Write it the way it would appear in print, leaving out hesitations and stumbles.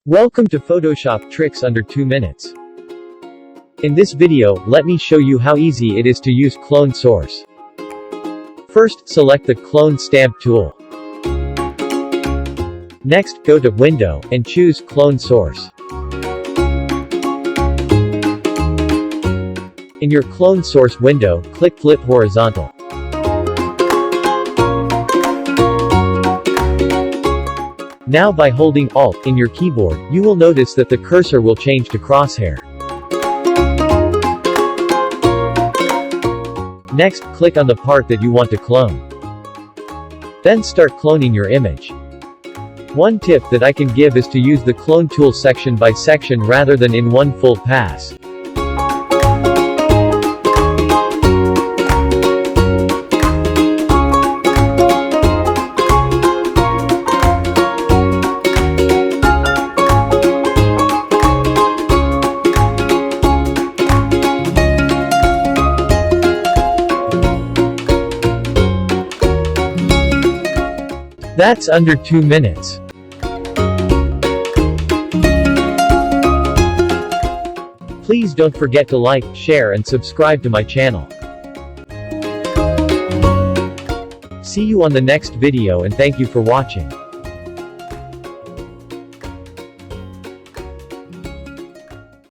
Welcome to Photoshop Tricks under 2 minutes. In this video, let me show you how easy it is to use clone source. First, select the Clone Stamp tool. Next, go to Window, and choose Clone Source. In your Clone Source window, click Flip Horizontal. Now by holding Alt in your keyboard, you will notice that the cursor will change to crosshair. Next, click on the part that you want to clone. Then start cloning your image. One tip that I can give is to use the clone tool section by section rather than in one full pass. That's under 2 minutes. Please don't forget to like, share and subscribe to my channel. See you on the next video and thank you for watching.